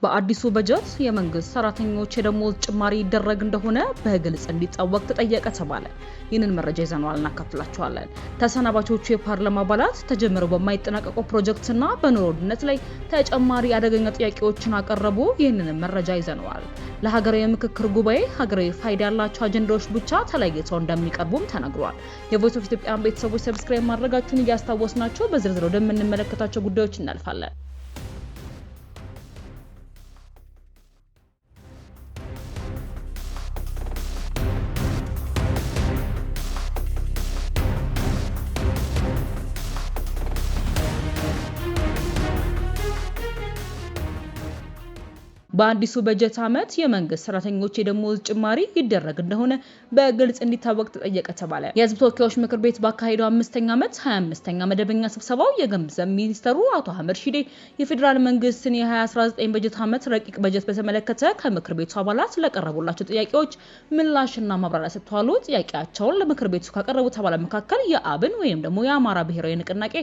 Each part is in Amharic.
በአዲሱ በጀት የመንግስት ሰራተኞች የደሞዝ ጭማሪ ይደረግ እንደሆነ በግልጽ እንዲታወቅ ተጠየቀ ተባለ። ይህንን መረጃ ይዘናል እናካፍላችኋለን። ተሰናባቾቹ የፓርላማ አባላት ተጀምረው በማይጠናቀቀው ፕሮጀክትና በኑሮ ውድነት ላይ ተጨማሪ አደገኛ ጥያቄዎችን አቀረቡ። ይህንን መረጃ ይዘናል። ለሀገራዊ ምክክር ጉባኤ ሀገራዊ ፋይዳ ያላቸው አጀንዳዎች ብቻ ተለይተው እንደሚቀርቡም ተነግሯል። የቮይስ ኦፍ ኢትዮጵያ ቤተሰቦች ሰብስክራይብ ማድረጋችሁን እያስታወስናችሁ በዝርዝር ወደምንመለከታቸው ጉዳዮች እናልፋለን። በአዲሱ በጀት ዓመት የመንግስት ሰራተኞች የደሞዝ ጭማሪ ይደረግ እንደሆነ በግልጽ እንዲታወቅ ተጠየቀ ተባለ። የህዝብ ተወካዮች ምክር ቤት ባካሄደው 5ኛ ዓመት 25ኛ መደበኛ ስብሰባው የገንዘብ ሚኒስተሩ አቶ አህመድ ሺዴ የፌዴራል መንግስትን የ2019 በጀት ዓመት ረቂቅ በጀት በተመለከተ ከምክር ቤቱ አባላት ለቀረቡላቸው ጥያቄዎች ምላሽና ማብራሪያ ሰጥተዋል። ጥያቄያቸውን ለምክር ቤቱ ካቀረቡት አባላት መካከል የአብን ወይም ደግሞ የአማራ ብሔራዊ ንቅናቄ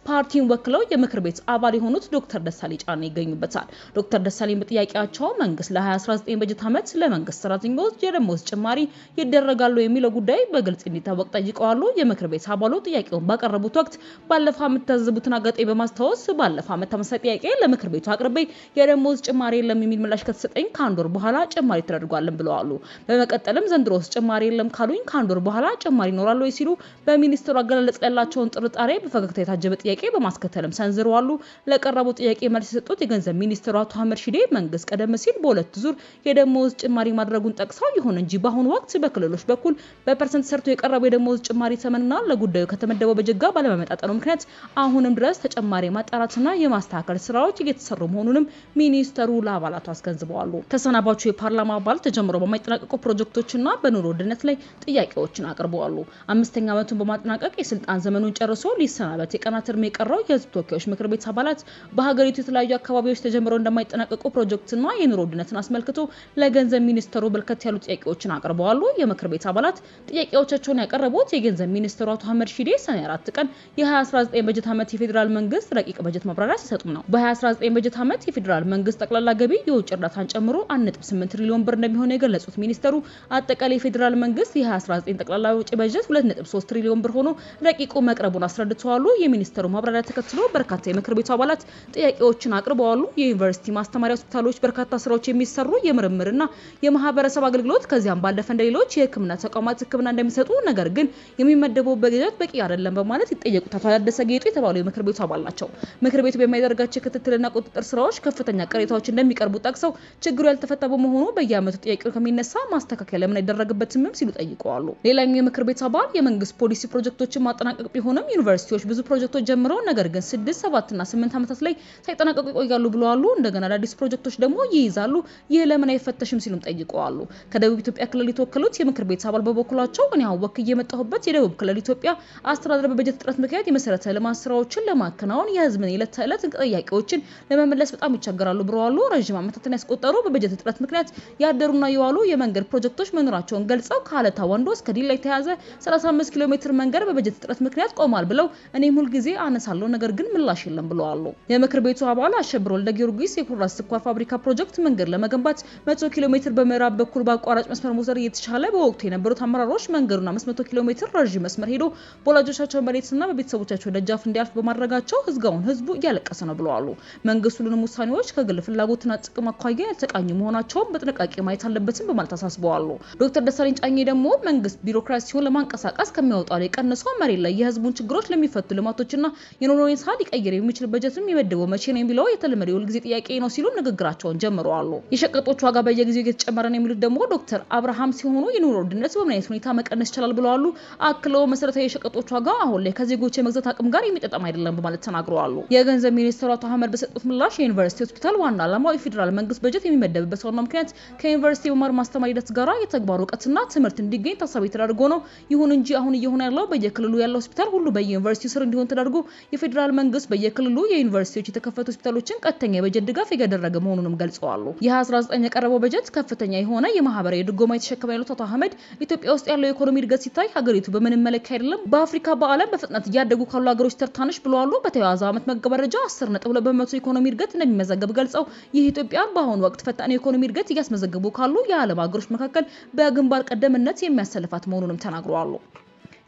ፓርቲን ወክለው የምክር ቤት አባል የሆኑት ዶክተር ደሳለኝ ጫኔ ይገኙበታል። ዶክተር ደሳለኝ በጥያቄ መንግስት ለ2019 በጀት ዓመት ለመንግስት ሰራተኞች የደሞዝ ጭማሪ ይደረጋሉ የሚለው ጉዳይ በግልጽ እንዲታወቅ ጠይቀዋል። የምክር ቤት አባሉ ጥያቄውን ባቀረቡት ወቅት ባለፈው ዓመት ታዘቡትን አጋጣሚ በማስታወስ ባለፈው ዓመት ተመሳሳይ ጥያቄ ለምክር ቤቱ አቅርቤ የደሞዝ ጭማሪ የለም የሚል ምላሽ ከተሰጠኝ ከአንድ ወር በኋላ ጭማሪ ተደርጓልን ብለዋል። በመቀጠልም ዘንድሮስ ጭማሪ የለም ካሉኝ ከአንድ ወር በኋላ ጭማሪ ይኖራል ወይ ሲሉ በሚኒስትሩ አገላለጽ ያላቸውን ጥርጣሬ በፈገግታ የታጀበ ጥያቄ በማስከተልም ሰንዝረዋል። ለቀረቡ ጥያቄ መልስ የሰጡት የገንዘብ ሚኒስትሩ አቶ አህመድ ሺዴ መንግስት ቀደም ሲል በሁለት ዙር የደሞዝ ጭማሪ ማድረጉን ጠቅሰው ይሁን እንጂ በአሁኑ ወቅት በክልሎች በኩል በፐርሰንት ሰርቶ የቀረበው የደሞዝ ጭማሪ ተመንና ለጉዳዩ ከተመደበው በጀት ጋር ባለመመጣጠኑ ምክንያት አሁንም ድረስ ተጨማሪ ማጣራትና የማስተካከል ስራዎች እየተሰሩ መሆኑንም ሚኒስተሩ ለአባላቱ አስገንዝበዋል። ተሰናባቹ የፓርላማ አባል ተጀምሮ በማይጠናቀቁ ፕሮጀክቶችና በኑሮ ውድነት ላይ ጥያቄዎችን አቅርበዋል። 5ኛ ዓመቱን በማጠናቀቅ የስልጣን ዘመኑን ጨርሶ ሊሰናበት የቀናት እድሜ የቀረው የህዝብ ተወካዮች ምክር ቤት አባላት በሀገሪቱ የተለያዩ አካባቢዎች ተጀምረው እንደማይጠናቀቁ ፕሮጀክትና የኑሮ ውድነትን አስመልክቶ ለገንዘብ ሚኒስተሩ በርከት ያሉ ጥያቄዎችን አቅርበዋል። የምክር ቤት አባላት ጥያቄዎቻቸውን ያቀረቡት የገንዘብ ሚኒስተሩ አቶ አህመድ ሺዴ ሰኔ 4 ቀን የ2019 በጀት ዓመት የፌዴራል መንግስት ረቂቅ በጀት ማብራሪያ ሲሰጡም ነው። በ2019 በጀት ዓመት የፌዴራል መንግስት ጠቅላላ ገቢ የውጭ እርዳታን ጨምሮ 1.8 ትሪሊዮን ብር እንደሚሆን የገለጹት ሚኒስተሩ አጠቃላይ የፌዴራል መንግስት የ2019 ጠቅላላ ወጪ በጀት 2.3 ትሪሊዮን ብር ሆኖ ረቂቁ መቅረቡን አስረድተዋል። የሚኒስተሩ ማብራሪያ ተከትሎ በርካታ የምክር ቤቱ አባላት ጥያቄዎችን አቅርበዋል። የዩኒቨርሲቲ ማስተማሪያ ሆስፒታሎች በርካታ ስራዎች የሚሰሩ የምርምርና የማህበረሰብ አገልግሎት ከዚያም ባለፈ እንደሌሎች የህክምና ተቋማት ህክምና እንደሚሰጡ ነገር ግን የሚመደበው በጀት በቂ አይደለም በማለት ይጠየቁት አቶ ታደሰ ጌጡ የተባሉ የምክር ቤቱ አባል ናቸው። ምክር ቤቱ በሚያደርጋቸው ክትትልና ቁጥጥር ስራዎች ከፍተኛ ቅሬታዎች እንደሚቀርቡ ጠቅሰው ችግሩ ያልተፈታ በመሆኑ በየዓመቱ ጥያቄው ከሚነሳ ማስተካከያ ለምን አይደረግበትም ሲሉ ጠይቀዋል። ሌላኛው የምክር ቤት አባል የመንግስት ፖሊሲ ፕሮጀክቶችን ማጠናቀቅ ቢሆንም ዩኒቨርሲቲዎች ብዙ ፕሮጀክቶች ጀምረው ነገር ግን 6፣ 7 እና 8 ዓመታት ላይ ሳይጠናቀቁ ይቆያሉ ብለዋል። እንደገና አዳዲስ ፕሮጀክቶች ደግሞ ይይዛሉ። ይህ ለምን አይፈተሽም ሲሉም ጠይቀዋል። ከደቡብ ኢትዮጵያ ክልል የተወከሉት የምክር ቤት አባል በበኩላቸው እኔ አሁን ወክዬ የመጣሁበት የደቡብ ክልል ኢትዮጵያ አስተዳደር በበጀት እጥረት ምክንያት የመሰረተ ልማት ስራዎችን ለማከናወን የህዝብን የዕለት ተዕለት ጥያቄዎችን ለመመለስ በጣም ይቸገራሉ ብለዋል። ረጅም ዓመታትን ያስቆጠሩ በበጀት እጥረት ምክንያት ያደሩና የዋሉ የመንገድ ፕሮጀክቶች መኖራቸውን ገልጸው ከአለታ ወንዶ እስከ ዲላ የተያዘ 35 ኪሎ ሜትር መንገድ በበጀት እጥረት ምክንያት ቆሟል ብለው እኔም ሁል ጊዜ አነሳለሁ ነገር ግን ምላሽ የለም ብለዋል። የምክር ቤቱ አባል አሸብር ወልደ ጊዮርጊስ የኩራዝ ስኳር ፋብሪካ ፕሮጀክት መንገድ ለመገንባት 100 ኪሎ ሜትር በምዕራብ በኩል በአቋራጭ መስመር መውሰድ እየተቻለ በወቅቱ የነበሩት አመራሮች መንገዱን 500 ኪሎ ሜትር ረጅም መስመር ሄዶ በወላጆቻቸው መሬትና በቤተሰቦቻቸው ደጃፍ እንዲያልፍ በማድረጋቸው ህዝቡ እያለቀሰ ነው ብለዋል። መንግስት ሁሉንም ውሳኔዎች ከግል ፍላጎትና ጥቅም አኳያ ያልተቃኙ መሆናቸውን በጥንቃቄ ማየት አለበትም በማለት አሳስበዋል። ዶክተር ደሳለኝ ጫኔ ደግሞ መንግስት ቢሮክራሲውን ለማንቀሳቀስ ከሚያወጣው የቀነሰው መሬት ላይ የህዝቡን ችግሮች ለሚፈቱ ልማቶችና የኑሮ ሁኔታ ሊቀይር የሚችል በጀትም የመደበው መቼ ነው የሚለው የተለመደ የሁልጊዜ ጥያቄ ነው ሲሉ ንግግራቸውን ጀምረዋል። የሸቀጦች ዋጋ በየጊዜው እየተጨመረ ነው የሚሉት ደግሞ ዶክተር አብርሃም ሲሆኑ የኑሮ ውድነት በምን አይነት ሁኔታ መቀነስ ይችላል ብለዋል። አክለው መሰረታዊ የሸቀጦች ዋጋ አሁን ላይ ከዜጎች የመግዛት አቅም ጋር የሚጠጣም አይደለም በማለት ተናግረዋል። የገንዘብ ሚኒስትሩ አቶ አህመድ በሰጡት ምላሽ የዩኒቨርሲቲ ሆስፒታል ዋና ዓላማው የፌዴራል መንግስት በጀት የሚመደብበት ዋና ምክንያት ከዩኒቨርሲቲ መማር ማስተማር ሂደት ጋር የተግባር እውቀትና ትምህርት እንዲገኝ ታሳቢ ተደርጎ ነው። ይሁን እንጂ አሁን እየሆነ ያለው በየክልሉ ያለው ሆስፒታል ሁሉ በዩኒቨርሲቲ ስር እንዲሆን ተደርጎ የፌዴራል መንግስት በየክልሉ የዩኒቨርሲቲዎች የተከፈቱ ሆስፒታሎችን ቀጥተኛ የበጀት ድጋፍ እያደረገ መሆኑንም ገልጸዋል። የ2019 የቀረበው በጀት ከፍተኛ የሆነ የማህበራዊ ድጎማ የተሸከመ ያሉት አቶ አህመድ ኢትዮጵያ ውስጥ ያለው የኢኮኖሚ እድገት ሲታይ ሀገሪቱ በምንም መለኪያ አይደለም በአፍሪካ በዓለም በፍጥነት እያደጉ ካሉ ሀገሮች ተርታነች ብለዋል። በተያያዘው ዓመት መገባደጃ 10.2 በመቶ ኢኮኖሚ እድገት እንደሚመዘገብ ገልጸው ይህ ኢትዮጵያ በአሁኑ ወቅት ፈጣን የኢኮኖሚ እድገት እያስመዘገቡ ካሉ የዓለም ሀገሮች መካከል በግንባር ቀደምትነት የሚያሰልፋት መሆኑንም ተናግረዋል።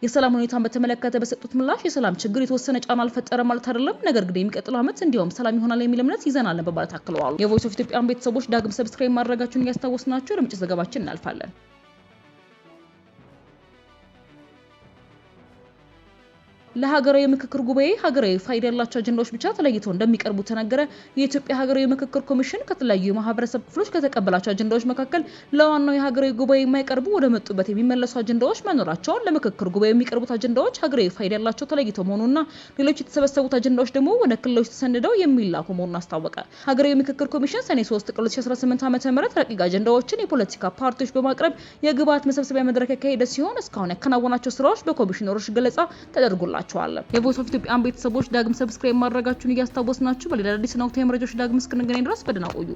የሰላም ሁኔታን በተመለከተ በሰጡት ምላሽ የሰላም ችግር የተወሰነ ጫና አልፈጠረ ማለት አይደለም፣ ነገር ግን የሚቀጥለው ዓመት እንዲያውም ሰላም ይሆናል የሚል እምነት ይዘናል በማለት አክለዋል። የቮይስ ኦፍ ኢትዮጵያን ቤተሰቦች ዳግም ሰብስክራይብ ማድረጋችሁን እያስታወስናችሁ ወደ ምንጭ ዘገባችን እናልፋለን። ለሀገራዊ ምክክር ጉባኤ ሀገራዊ ፋይዳ ያላቸው አጀንዳዎች ብቻ ተለይተው እንደሚቀርቡ ተነገረ። የኢትዮጵያ ሀገራዊ ምክክር ኮሚሽን ከተለያዩ የማህበረሰብ ክፍሎች ከተቀበላቸው አጀንዳዎች መካከል ለዋናው የሀገራዊ ጉባኤ የማይቀርቡ ወደ መጡበት የሚመለሱ አጀንዳዎች መኖራቸውን፣ ለምክክር ጉባኤ የሚቀርቡት አጀንዳዎች ሀገራዊ ፋይዳ ያላቸው ተለይተው መሆኑና ሌሎች የተሰበሰቡት አጀንዳዎች ደግሞ ወደ ክልሎች ተሰንደው የሚላኩ መሆኑን አስታወቀ። ሀገራዊ ምክክር ኮሚሽን ሰኔ 3 ቀን 2018 ዓ.ም ረቂቅ አጀንዳዎችን የፖለቲካ ፓርቲዎች በማቅረብ የግብዓት መሰብሰቢያ መድረክ ያካሄደ ሲሆን እስካሁን ያከናወናቸው ስራዎች በኮሚሽነሮች ገለጻ ተደርጎላቸዋል። የቮይስ ኦፍ ኢትዮጵያን ቤተሰቦች ዳግም ሰብስክራይብ ማድረጋችሁን እያስታወስናችሁ በሌላ አዲስ ወቅታዊ መረጃዎች ዳግም እስክንገናኝ ድረስ በደህና ቆዩ።